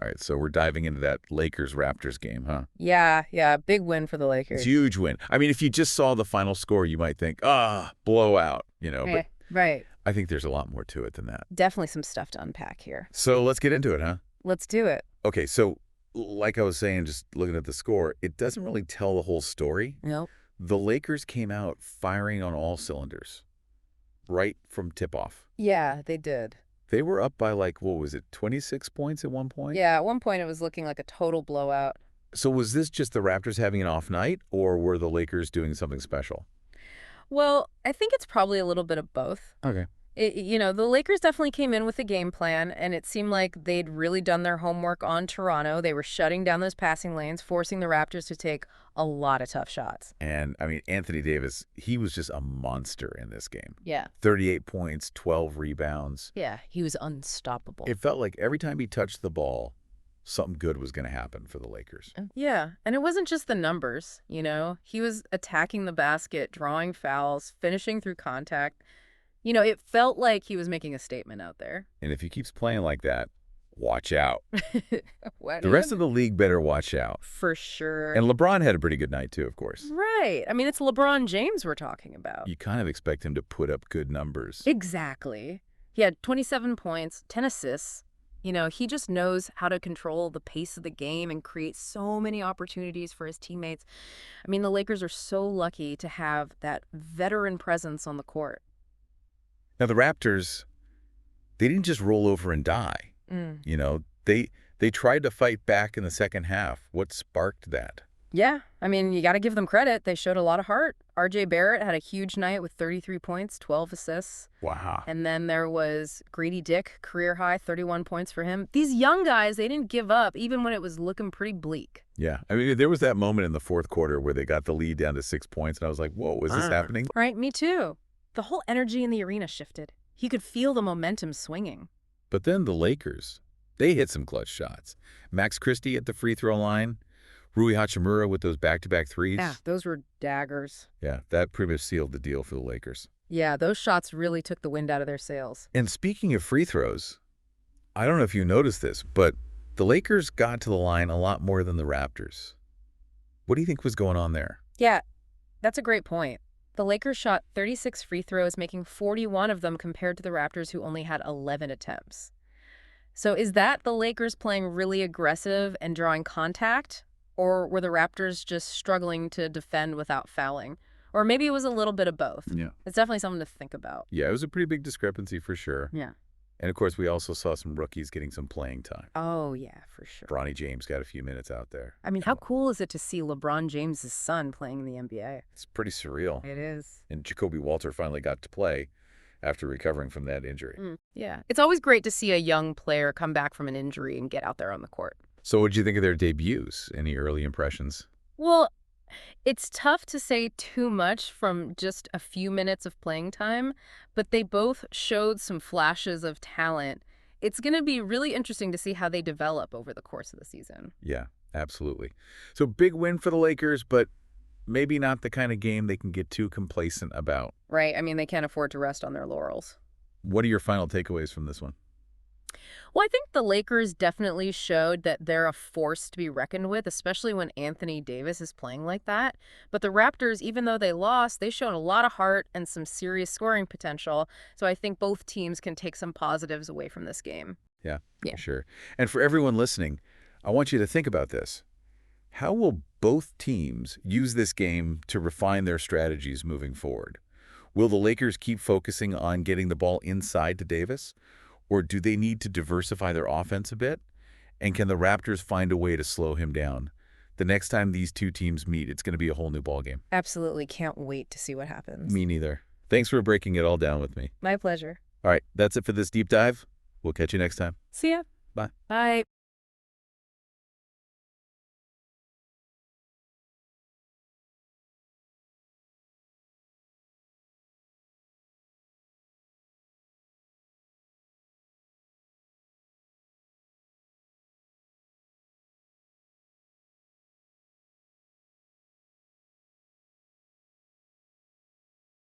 All right, so we're diving into that Lakers-Raptors game, huh? Yeah, big win for the It's a Lakers. huge win. I mean, if you just saw the final score, you might think, blowout, but Right. I think there's a lot more to it than that. Definitely some stuff to unpack here. So let's get into it, huh? Let's do it. Okay, so like I was saying, just looking at the score, it doesn't really tell the whole story. Nope. The Lakers came out firing on all cylinders right from tip-off. Yeah, they did. They were up by what was it, 26 points at one point? Yeah, at one point it was looking like a total blowout. So was this just the Raptors having an off night, or were the Lakers doing something special? Well, I think it's probably a little bit of both. Okay. The Lakers definitely came in with a game plan, and it seemed like they'd really done their homework on Toronto. They were shutting down those passing lanes, forcing the Raptors to take a lot of tough shots. And, I mean, Anthony Davis, he was just a monster in this game. Yeah. 38 points, 12 rebounds. Yeah, he was unstoppable. It felt like every time he touched the ball, something good was going to happen for the Lakers. Yeah, and it wasn't just the numbers, He was attacking the basket, drawing fouls, finishing through contact. It felt like he was making a statement out there. And if he keeps playing like that, watch out. What? The rest of the league better watch out. For sure. And LeBron had a pretty good night, too, of course. Right. I mean, it's LeBron James we're talking about. You kind of expect him to put up good numbers. Exactly. He had 27 points, 10 assists. He just knows how to control the pace of the game and create so many opportunities for his teammates. I mean, the Lakers are so lucky to have that veteran presence on the court. Now, the Raptors, they didn't just roll over and die. They tried to fight back in the second half. What sparked that? Yeah, I mean, you got to give them credit. They showed a lot of heart. R.J. Barrett had a huge night with 33 points, 12 assists. Wow. And then there was Grady Dick, career high, 31 points for him. These young guys, they didn't give up, even when it was looking pretty bleak. Yeah. I mean, there was that moment in the fourth quarter where they got the lead down to 6 points, and I was like, whoa, is this happening? Right, me too. The whole energy in the arena shifted. He could feel the momentum swinging. But then the Lakers, they hit some clutch shots. Max Christie at the free throw line. Rui Hachimura with those back-to-back threes. Yeah, those were daggers. Yeah, that pretty much sealed the deal for the Lakers. Yeah, those shots really took the wind out of their sails. And speaking of free throws, I don't know if you noticed this, but the Lakers got to the line a lot more than the Raptors. What do you think was going on there? Yeah, that's a great point. The Lakers shot 36 free throws, making 41 of them compared to the Raptors, who only had 11 attempts. So is that the Lakers playing really aggressive and drawing contact? Or were the Raptors just struggling to defend without fouling? Or maybe it was a little bit of both. Yeah. It's definitely something to think about. Yeah, it was a pretty big discrepancy for sure. Yeah. And, of course, we also saw some rookies getting some playing time. Oh, yeah, for sure. Bronny James got a few minutes out there. I mean, how cool is it to see LeBron James' son playing in the NBA? It's pretty surreal. It is. And Jacoby Walter finally got to play after recovering from that injury. Yeah. It's always great to see a young player come back from an injury and get out there on the court. So what did you think of their debuts? Any early impressions? Well, it's tough to say too much from just a few minutes of playing time, but they both showed some flashes of talent. It's going to be really interesting to see how they develop over the course of the season. Yeah, absolutely. So big win for the Lakers, but maybe not the kind of game they can get too complacent about. Right. I mean, they can't afford to rest on their laurels. What are your final takeaways from this one? Well, I think the Lakers definitely showed that they're a force to be reckoned with, especially when Anthony Davis is playing like that. But the Raptors, even though they lost, they showed a lot of heart and some serious scoring potential. So I think both teams can take some positives away from this game. Yeah, sure. And for everyone listening, I want you to think about this. How will both teams use this game to refine their strategies moving forward? Will the Lakers keep focusing on getting the ball inside to Davis? Or do they need to diversify their offense a bit? And can the Raptors find a way to slow him down? The next time these two teams meet, it's going to be a whole new ballgame. Absolutely. Can't wait to see what happens. Me neither. Thanks for breaking it all down with me. My pleasure. All right, that's it for this deep dive. We'll catch you next time. See ya. Bye. Bye.